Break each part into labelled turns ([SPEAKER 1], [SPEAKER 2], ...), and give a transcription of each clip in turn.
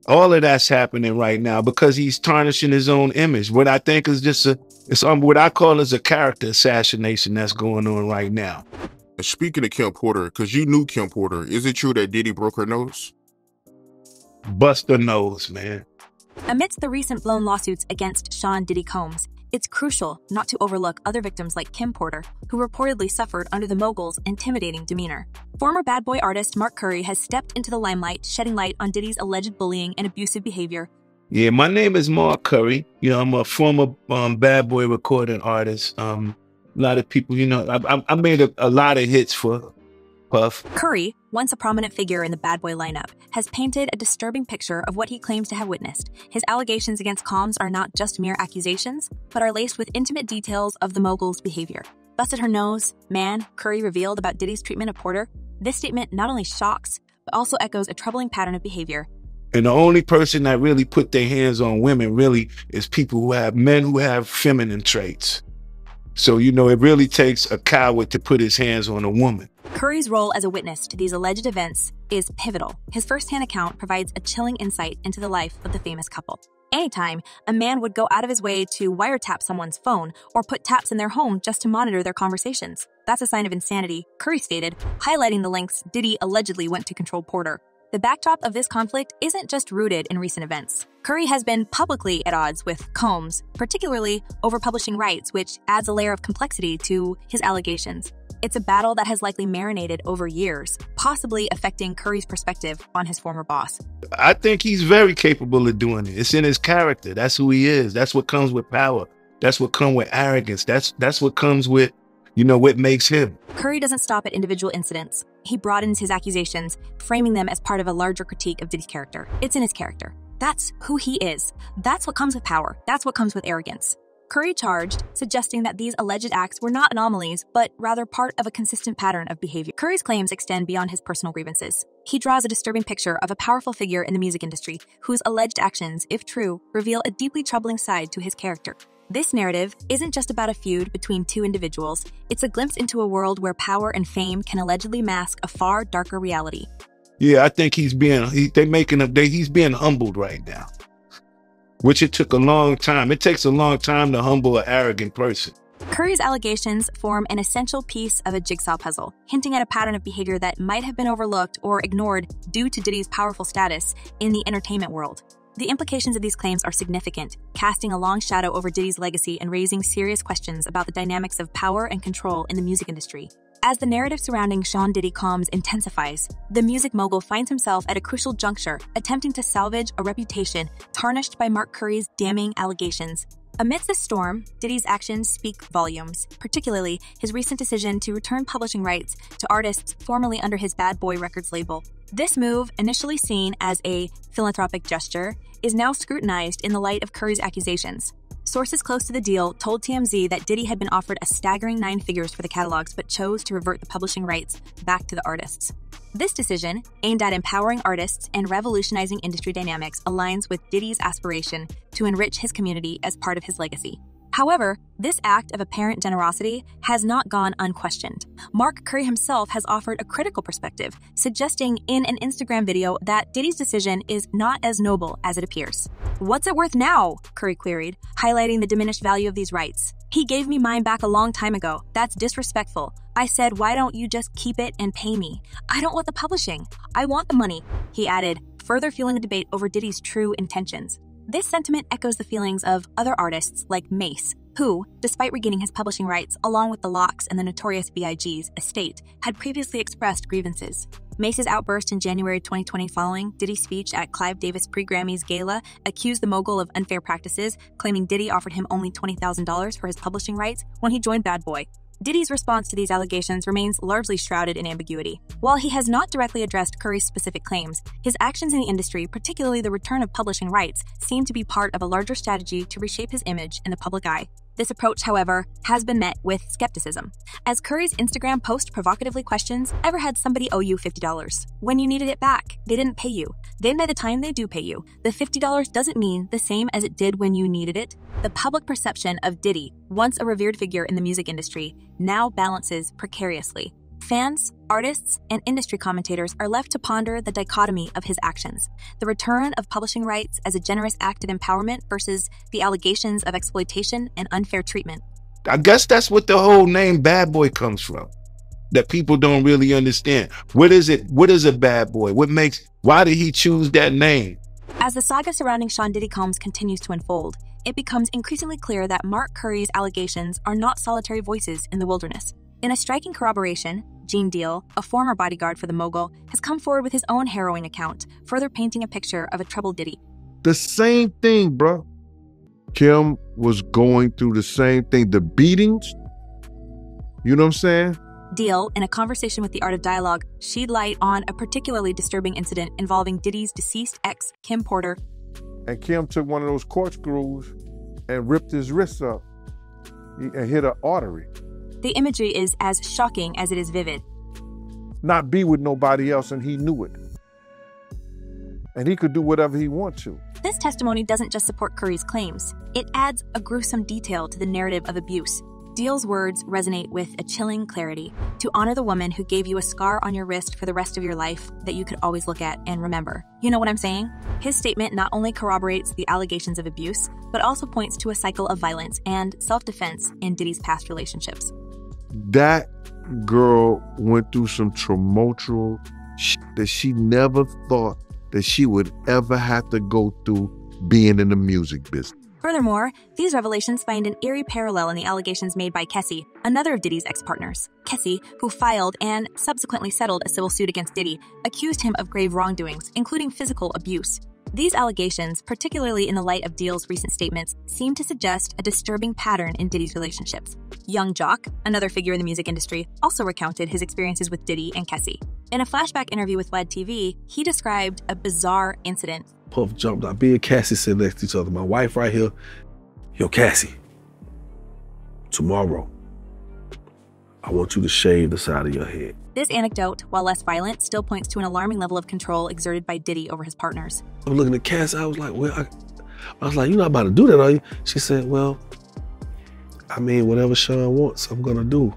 [SPEAKER 1] All of that's happening right now because he's tarnishing his own image. What I think is just it's what I call is a character assassination that's going on right now.
[SPEAKER 2] And speaking of Kim Porter, because you knew Kim Porter, is it true that Diddy broke her nose?
[SPEAKER 1] Bust her nose, man.
[SPEAKER 3] Amidst the recent blown lawsuits against Sean Diddy Combs, it's crucial not to overlook other victims like Kim Porter, who reportedly suffered under the mogul's intimidating demeanor. Former bad boy artist Mark Curry has stepped into the limelight, shedding light on Diddy's alleged bullying and abusive behavior.
[SPEAKER 1] Yeah, my name is Mark Curry. I'm a former bad boy recording artist. A lot of people, I made a lot of hits for Puff.
[SPEAKER 3] Curry, once a prominent figure in the bad boy lineup, has painted a disturbing picture of what he claims to have witnessed. His allegations against Combs are not just mere accusations, but are laced with intimate details of the mogul's behavior. Busted her nose, man, Curry revealed about Diddy's treatment of Porter. This statement not only shocks, but also echoes a troubling pattern of behavior.
[SPEAKER 1] And the only person that really put their hands on women really is men who have feminine traits. So, it really takes a coward to put his hands on a woman.
[SPEAKER 3] Curry's role as a witness to these alleged events is pivotal. His firsthand account provides a chilling insight into the life of the famous couple. Anytime a man would go out of his way to wiretap someone's phone or put taps in their home just to monitor their conversations, that's a sign of insanity, Curry stated, highlighting the lengths Diddy allegedly went to control Porter. The backdrop of this conflict isn't just rooted in recent events. Curry has been publicly at odds with Combs, particularly over publishing rights, which adds a layer of complexity to his allegations. It's a battle that has likely marinated over years, possibly affecting Curry's perspective on his former boss.
[SPEAKER 1] I think he's very capable of doing it. It's in his character. That's who he is. That's what comes with power. That's what comes with arrogance. That's what comes with, what makes him.
[SPEAKER 3] Curry doesn't stop at individual incidents. He broadens his accusations, framing them as part of a larger critique of Diddy's character. It's in his character. That's who he is. That's what comes with power. That's what comes with arrogance. Curry charged, suggesting that these alleged acts were not anomalies, but rather part of a consistent pattern of behavior. Curry's claims extend beyond his personal grievances. He draws a disturbing picture of a powerful figure in the music industry, whose alleged actions, if true, reveal a deeply troubling side to his character. This narrative isn't just about a feud between two individuals, it's a glimpse into a world where power and fame can allegedly mask a far darker reality.
[SPEAKER 1] Yeah, I think he's being humbled right now, which it took a long time. It takes a long time to humble an arrogant person.
[SPEAKER 3] Curry's allegations form an essential piece of a jigsaw puzzle, hinting at a pattern of behavior that might have been overlooked or ignored due to Diddy's powerful status in the entertainment world. The implications of these claims are significant, casting a long shadow over Diddy's legacy and raising serious questions about the dynamics of power and control in the music industry. As the narrative surrounding Sean Diddy Combs intensifies, the music mogul finds himself at a crucial juncture, attempting to salvage a reputation tarnished by Mark Curry's damning allegations. Amidst this storm, Diddy's actions speak volumes, particularly his recent decision to return publishing rights to artists formerly under his Bad Boy Records label. This move, initially seen as a philanthropic gesture, is now scrutinized in the light of Curry's accusations. Sources close to the deal told TMZ that Diddy had been offered a staggering 9 figures for the catalogs but chose to revert the publishing rights back to the artists. This decision, aimed at empowering artists and revolutionizing industry dynamics, aligns with Diddy's aspiration to enrich his community as part of his legacy. However, this act of apparent generosity has not gone unquestioned. Mark Curry himself has offered a critical perspective, suggesting in an Instagram video that Diddy's decision is not as noble as it appears. "What's it worth now?" Curry queried, highlighting the diminished value of these rights. "He gave me mine back a long time ago. That's disrespectful. I said, why don't you just keep it and pay me? I don't want the publishing. I want the money," he added, further fueling the debate over Diddy's true intentions. This sentiment echoes the feelings of other artists like Mace, who, despite regaining his publishing rights along with the Locks and the Notorious B.I.G.'s estate, had previously expressed grievances. Mace's outburst in January 2020 following Diddy's speech at Clive Davis pre-Grammys Gala accused the mogul of unfair practices, claiming Diddy offered him only $20,000 for his publishing rights when he joined Bad Boy. Diddy's response to these allegations remains largely shrouded in ambiguity. While he has not directly addressed Curry's specific claims, his actions in the industry, particularly the return of publishing rights, seem to be part of a larger strategy to reshape his image in the public eye. This approach, however, has been met with skepticism. As Curry's Instagram post provocatively questions, "Ever had somebody owe you $50? When you needed it back, they didn't pay you. Then by the time they do pay you, the $50 doesn't mean the same as it did when you needed it." The public perception of Diddy, once a revered figure in the music industry, now balances precariously. Fans, artists, and industry commentators are left to ponder the dichotomy of his actions, the return of publishing rights as a generous act of empowerment versus the allegations of exploitation and unfair treatment.
[SPEAKER 1] I guess that's what the whole name bad boy comes from, that people don't really understand. What is it? What is a bad boy? Why did he choose that name?
[SPEAKER 3] As the saga surrounding Sean Diddy Combs continues to unfold, it becomes increasingly clear that Mark Curry's allegations are not solitary voices in the wilderness. In a striking corroboration, Gene Deal, a former bodyguard for the mogul, has come forward with his own harrowing account, further painting a picture of a troubled Diddy.
[SPEAKER 4] The same thing, bro. Kim was going through the same thing. The beatings, you know what I'm saying?
[SPEAKER 3] Deal, in a conversation with The Art of Dialogue, shed light on a particularly disturbing incident involving Diddy's deceased ex, Kim Porter.
[SPEAKER 4] And Kim took one of those corkscrews and ripped his wrist up and hit an artery.
[SPEAKER 3] The imagery is as shocking as it is vivid.
[SPEAKER 4] Not be with nobody else, and he knew it. And he could do whatever he wanted to.
[SPEAKER 3] This testimony doesn't just support Curry's claims. It adds a gruesome detail to the narrative of abuse. Deal's words resonate with a chilling clarity. To honor the woman who gave you a scar on your wrist for the rest of your life that you could always look at and remember. You know what I'm saying? His statement not only corroborates the allegations of abuse, but also points to a cycle of violence and self-defense in Diddy's past relationships.
[SPEAKER 4] That girl went through some tumultuous shit that she never thought that she would ever have to go through being in the music business.
[SPEAKER 3] Furthermore, these revelations find an eerie parallel in the allegations made by Kessie, another of Diddy's ex-partners. Kessie, who filed and subsequently settled a civil suit against Diddy, accused him of grave wrongdoings, including physical abuse. These allegations, particularly in the light of Deal's recent statements, seem to suggest a disturbing pattern in Diddy's relationships. Young Jock, another figure in the music industry, also recounted his experiences with Diddy and Kessie. In a flashback interview with Vlad TV, he described a bizarre incident.
[SPEAKER 5] Puff jumped out. Me and Cassie sitting next to each other. My wife right here. Yo, Cassie, tomorrow, I want you to shave the side of your head.
[SPEAKER 3] This anecdote, while less violent, still points to an alarming level of control exerted by Diddy over his partners.
[SPEAKER 5] I'm looking at Cassie. I was like, well, I was like, you're not about to do that, are you? She said, well, I mean, whatever Sean wants, I'm going to do.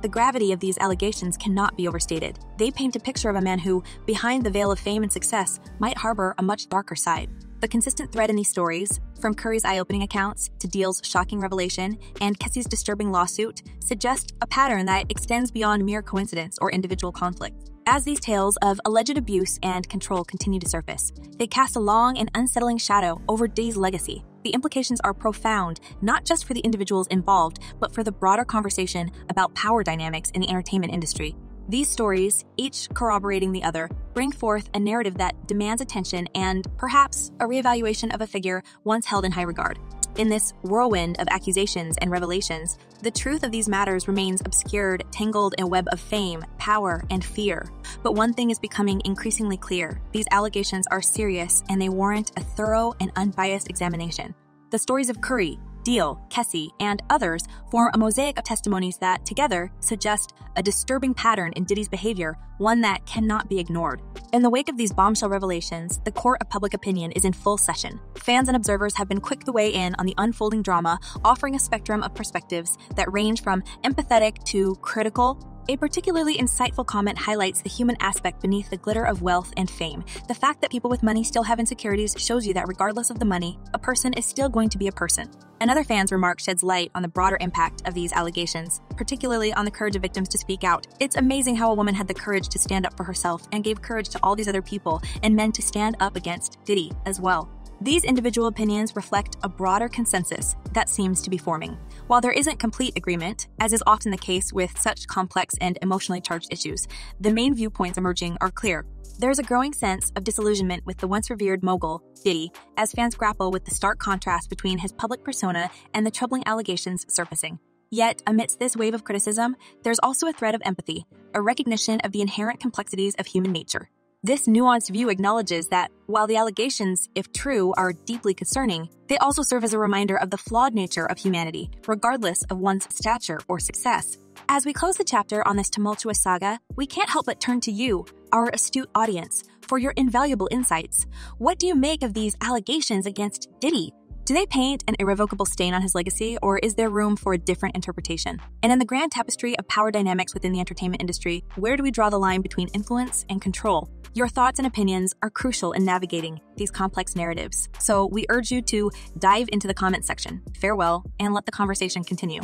[SPEAKER 3] The gravity of these allegations cannot be overstated. They paint a picture of a man who, behind the veil of fame and success, might harbor a much darker side. The consistent thread in these stories, from Curry's eye-opening accounts to Deal's shocking revelation and Kessie's disturbing lawsuit, suggest a pattern that extends beyond mere coincidence or individual conflict. As these tales of alleged abuse and control continue to surface, they cast a long and unsettling shadow over Diddy's legacy. The implications are profound, not just for the individuals involved, but for the broader conversation about power dynamics in the entertainment industry. These stories, each corroborating the other, bring forth a narrative that demands attention and, perhaps, a reevaluation of a figure once held in high regard. In this whirlwind of accusations and revelations, the truth of these matters remains obscured, tangled in a web of fame, power, and fear. But one thing is becoming increasingly clear. These allegations are serious, and they warrant a thorough and unbiased examination. The stories of Curry, Deal, Kessie, and others form a mosaic of testimonies that, together, suggest a disturbing pattern in Diddy's behavior, one that cannot be ignored. In the wake of these bombshell revelations, the court of public opinion is in full session. Fans and observers have been quick to weigh in on the unfolding drama, offering a spectrum of perspectives that range from empathetic to critical. A particularly insightful comment highlights the human aspect beneath the glitter of wealth and fame. The fact that people with money still have insecurities shows you that regardless of the money, a person is still going to be a person. Another fan's remark sheds light on the broader impact of these allegations, particularly on the courage of victims to speak out. It's amazing how a woman had the courage to stand up for herself and gave courage to all these other people and men to stand up against Diddy as well. These individual opinions reflect a broader consensus that seems to be forming. While there isn't complete agreement, as is often the case with such complex and emotionally charged issues, the main viewpoints emerging are clear. There's a growing sense of disillusionment with the once revered mogul, Diddy, as fans grapple with the stark contrast between his public persona and the troubling allegations surfacing. Yet, amidst this wave of criticism, there's also a thread of empathy, a recognition of the inherent complexities of human nature. This nuanced view acknowledges that, while the allegations, if true, are deeply concerning, they also serve as a reminder of the flawed nature of humanity, regardless of one's stature or success. As we close the chapter on this tumultuous saga, we can't help but turn to you, our astute audience, for your invaluable insights. What do you make of these allegations against Diddy? Do they paint an irrevocable stain on his legacy, or is there room for a different interpretation? And in the grand tapestry of power dynamics within the entertainment industry, where do we draw the line between influence and control? Your thoughts and opinions are crucial in navigating these complex narratives. So we urge you to dive into the comment section. Farewell, and let the conversation continue.